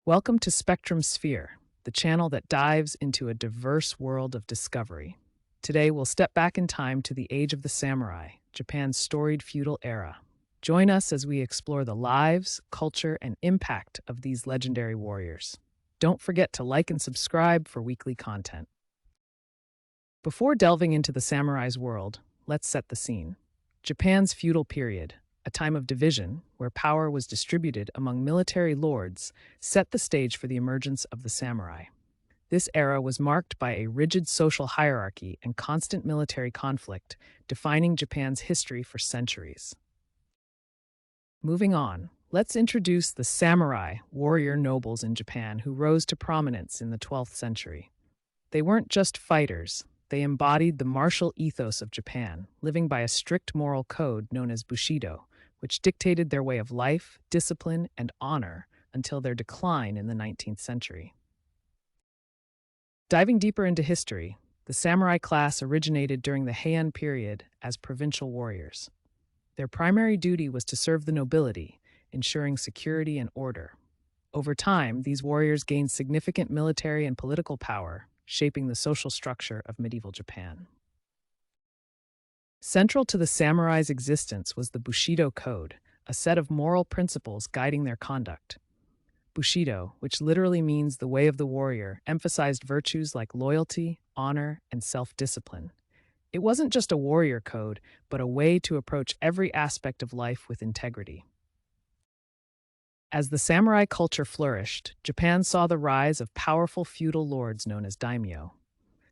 Welcome to Spectrum Sphere, the channel that dives into a diverse world of discovery. Today, we'll step back in time to the age of the samurai, Japan's storied feudal era. Join us as we explore the lives, culture, and impact of these legendary warriors. Don't forget to like and subscribe for weekly content. Before delving into the samurai's world, let's set the scene. Japan's feudal period, a time of division where power was distributed among military lords, set the stage for the emergence of the samurai. This era was marked by a rigid social hierarchy and constant military conflict, defining Japan's history for centuries. Moving on, let's introduce the samurai, warrior nobles in Japan who rose to prominence in the 12th century. They weren't just fighters. They embodied the martial ethos of Japan, living by a strict moral code known as Bushido, which dictated their way of life, discipline, and honor until their decline in the 19th century. Diving deeper into history, the samurai class originated during the Heian period as provincial warriors. Their primary duty was to serve the nobility, ensuring security and order. Over time, these warriors gained significant military and political power, shaping the social structure of medieval Japan. Central to the samurai's existence was the Bushido Code, a set of moral principles guiding their conduct. Bushido, which literally means the way of the warrior, emphasized virtues like loyalty, honor, and self-discipline. It wasn't just a warrior code, but a way to approach every aspect of life with integrity. As the samurai culture flourished, Japan saw the rise of powerful feudal lords known as daimyo.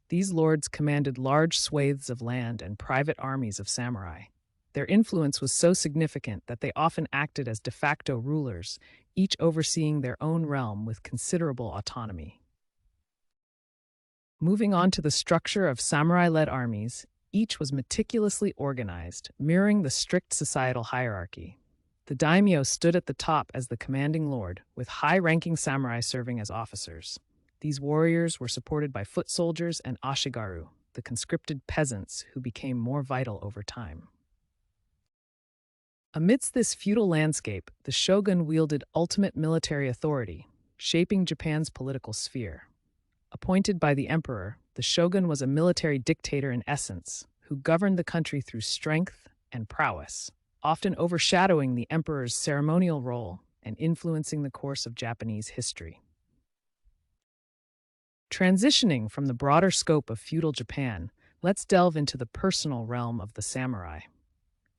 These lords commanded large swathes of land and private armies of samurai. Their influence was so significant that they often acted as de facto rulers, each overseeing their own realm with considerable autonomy. Moving on to the structure of samurai-led armies, each was meticulously organized, mirroring the strict societal hierarchy. The daimyo stood at the top as the commanding lord, with high-ranking samurai serving as officers. These warriors were supported by foot soldiers and ashigaru, the conscripted peasants who became more vital over time. Amidst this feudal landscape, the shogun wielded ultimate military authority, shaping Japan's political sphere. Appointed by the emperor, the shogun was a military dictator in essence, who governed the country through strength and prowess, often overshadowing the emperor's ceremonial role and influencing the course of Japanese history. Transitioning from the broader scope of feudal Japan, let's delve into the personal realm of the samurai.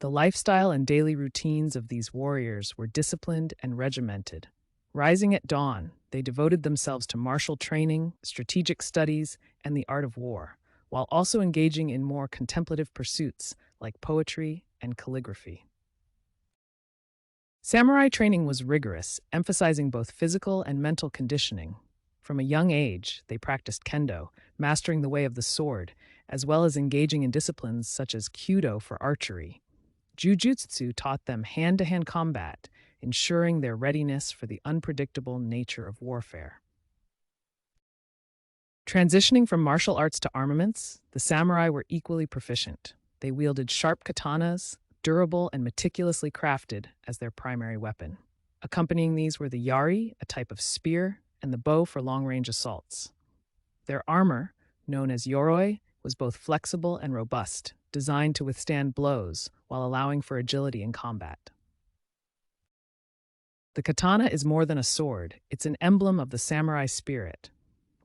The lifestyle and daily routines of these warriors were disciplined and regimented. Rising at dawn, they devoted themselves to martial training, strategic studies, and the art of war, while also engaging in more contemplative pursuits like poetry and calligraphy. Samurai training was rigorous, emphasizing both physical and mental conditioning. From a young age, they practiced kendo, mastering the way of the sword, as well as engaging in disciplines such as kyudo for archery. Jujutsu taught them hand-to-hand combat, ensuring their readiness for the unpredictable nature of warfare. Transitioning from martial arts to armaments, the samurai were equally proficient. They wielded sharp katanas, durable and meticulously crafted, as their primary weapon. Accompanying these were the yari, a type of spear, and the bow for long-range assaults. Their armor, known as yoroi, was both flexible and robust, designed to withstand blows while allowing for agility in combat. The katana is more than a sword, it's an emblem of the samurai spirit.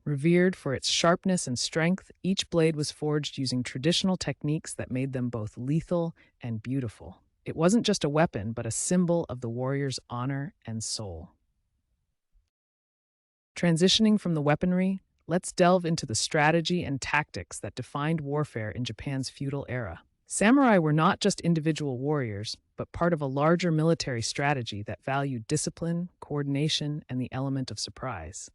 Revered for its sharpness and strength, each blade was forged using traditional techniques that made them both lethal and beautiful. It wasn't just a weapon, but a symbol of the warrior's honor and soul. Transitioning from the weaponry, let's delve into the strategy and tactics that defined warfare in Japan's feudal era. Samurai were not just individual warriors, but part of a larger military strategy that valued discipline, coordination, and the element of surprise.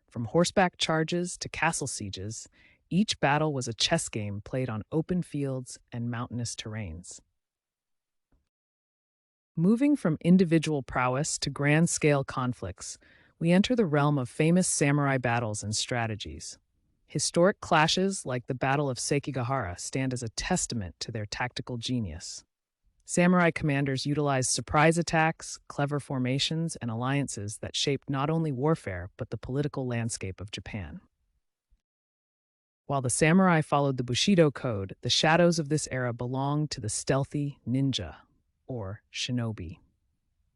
From horseback charges to castle sieges, each battle was a chess game played on open fields and mountainous terrains. Moving from individual prowess to grand-scale conflicts, we enter the realm of famous samurai battles and strategies. Historic clashes like the Battle of Sekigahara stand as a testament to their tactical genius. Samurai commanders utilized surprise attacks, clever formations, and alliances that shaped not only warfare but the political landscape of Japan. While the samurai followed the Bushido code, the shadows of this era belonged to the stealthy ninja, or shinobi.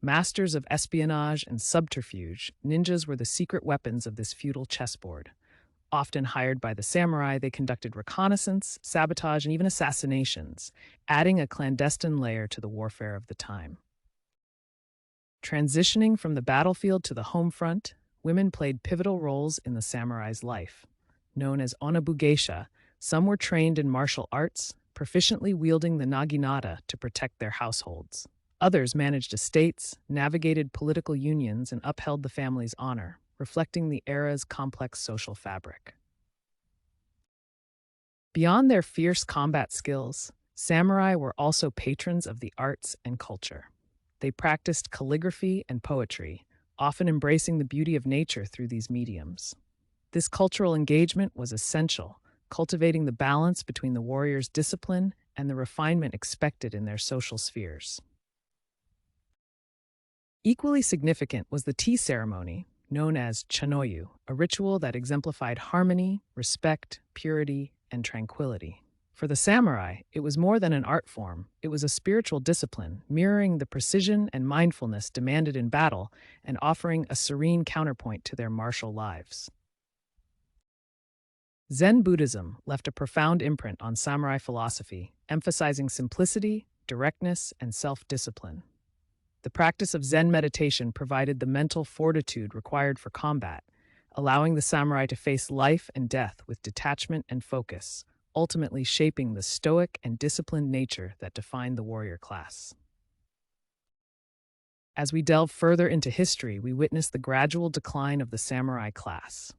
Masters of espionage and subterfuge, ninjas were the secret weapons of this feudal chessboard. Often hired by the samurai, they conducted reconnaissance, sabotage, and even assassinations, adding a clandestine layer to the warfare of the time. Transitioning from the battlefield to the home front, women played pivotal roles in the samurai's life. Known as onabugeisha, some were trained in martial arts, proficiently wielding the naginata to protect their households. Others managed estates, navigated political unions, and upheld the family's honor, reflecting the era's complex social fabric. Beyond their fierce combat skills, samurai were also patrons of the arts and culture. They practiced calligraphy and poetry, often embracing the beauty of nature through these mediums. This cultural engagement was essential, cultivating the balance between the warrior's discipline and the refinement expected in their social spheres. Equally significant was the tea ceremony, known as chanoyu, a ritual that exemplified harmony, respect, purity, and tranquility. For the samurai, it was more than an art form, it was a spiritual discipline, mirroring the precision and mindfulness demanded in battle and offering a serene counterpoint to their martial lives. Zen Buddhism left a profound imprint on samurai philosophy, emphasizing simplicity, directness, and self-discipline. The practice of Zen meditation provided the mental fortitude required for combat, allowing the samurai to face life and death with detachment and focus, ultimately shaping the stoic and disciplined nature that defined the warrior class. As we delve further into history, we witness the gradual decline of the samurai class.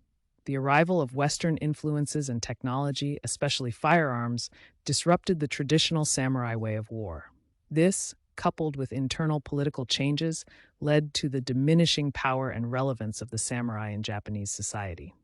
The arrival of Western influences and technology, especially firearms, disrupted the traditional samurai way of war. This, coupled with internal political changes, led to the diminishing power and relevance of the samurai in Japanese society.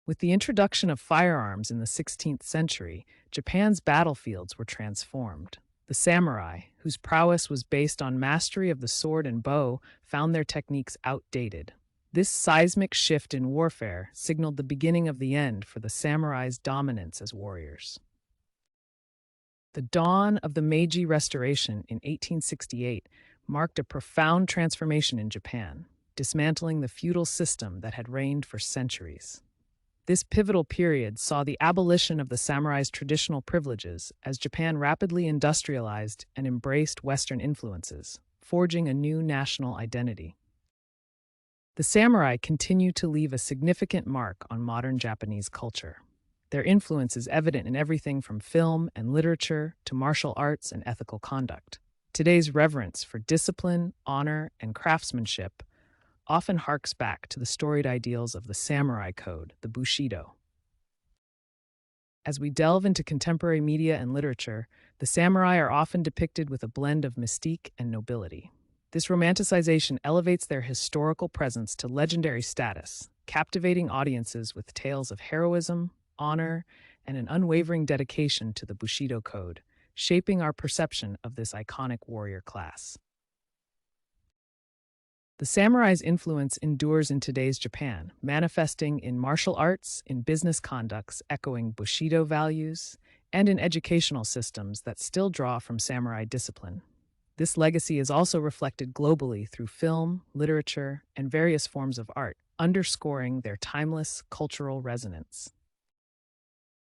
With the introduction of firearms in the 16th century, Japan's battlefields were transformed. The samurai, whose prowess was based on mastery of the sword and bow, found their techniques outdated. This seismic shift in warfare signaled the beginning of the end for the samurai's dominance as warriors. The dawn of the Meiji Restoration in 1868 marked a profound transformation in Japan, dismantling the feudal system that had reigned for centuries. This pivotal period saw the abolition of the samurai's traditional privileges as Japan rapidly industrialized and embraced Western influences, forging a new national identity. The samurai continue to leave a significant mark on modern Japanese culture. Their influence is evident in everything from film and literature to martial arts and ethical conduct. Today's reverence for discipline, honor, and craftsmanship often harks back to the storied ideals of the samurai code, the Bushido. As we delve into contemporary media and literature, the samurai are often depicted with a blend of mystique and nobility. This romanticization elevates their historical presence to legendary status, captivating audiences with tales of heroism, honor, and an unwavering dedication to the Bushido code, shaping our perception of this iconic warrior class. The samurai's influence endures in today's Japan, manifesting in martial arts, in business conducts echoing Bushido values, and in educational systems that still draw from samurai discipline. This legacy is also reflected globally through film, literature, and various forms of art, underscoring their timeless cultural resonance.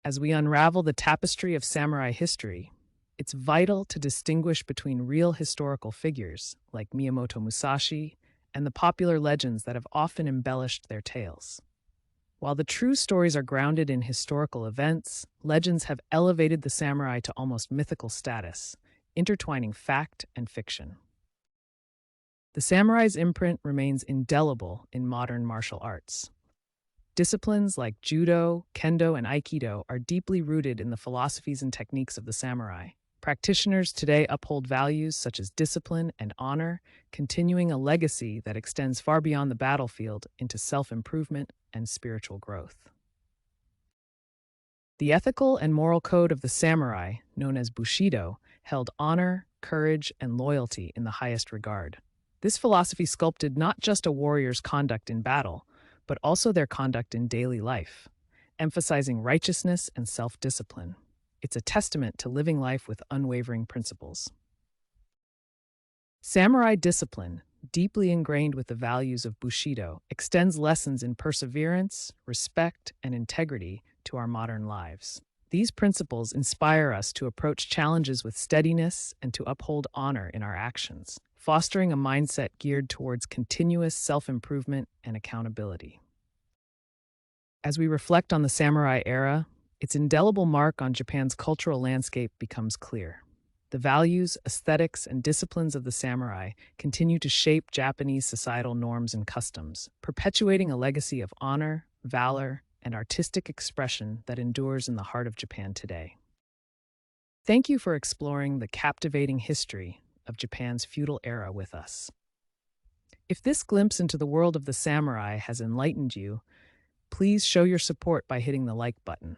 As we unravel the tapestry of samurai history, it's vital to distinguish between real historical figures, like Miyamoto Musashi, and the popular legends that have often embellished their tales. While the true stories are grounded in historical events, legends have elevated the samurai to almost mythical status, intertwining fact and fiction. The samurai's imprint remains indelible in modern martial arts. Disciplines like judo, kendo, and aikido are deeply rooted in the philosophies and techniques of the samurai. Practitioners today uphold values such as discipline and honor, continuing a legacy that extends far beyond the battlefield into self-improvement and spiritual growth. The ethical and moral code of the samurai, known as Bushido, held honor, courage, and loyalty in the highest regard. This philosophy sculpted not just a warrior's conduct in battle, but also their conduct in daily life, emphasizing righteousness and self-discipline. It's a testament to living life with unwavering principles. Samurai discipline, deeply ingrained with the values of Bushido, extends lessons in perseverance, respect, and integrity to our modern lives. These principles inspire us to approach challenges with steadiness and to uphold honor in our actions, fostering a mindset geared towards continuous self-improvement and accountability. As we reflect on the samurai era, its indelible mark on Japan's cultural landscape becomes clear. The values, aesthetics, and disciplines of the samurai continue to shape Japanese societal norms and customs, perpetuating a legacy of honor, valor, and artistic expression that endures in the heart of Japan today. Thank you for exploring the captivating history of Japan's feudal era with us. If this glimpse into the world of the samurai has enlightened you, please show your support by hitting the like button.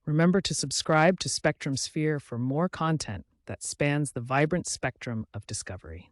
Remember to subscribe to Spectrum Sphere for more content that spans the vibrant spectrum of discovery.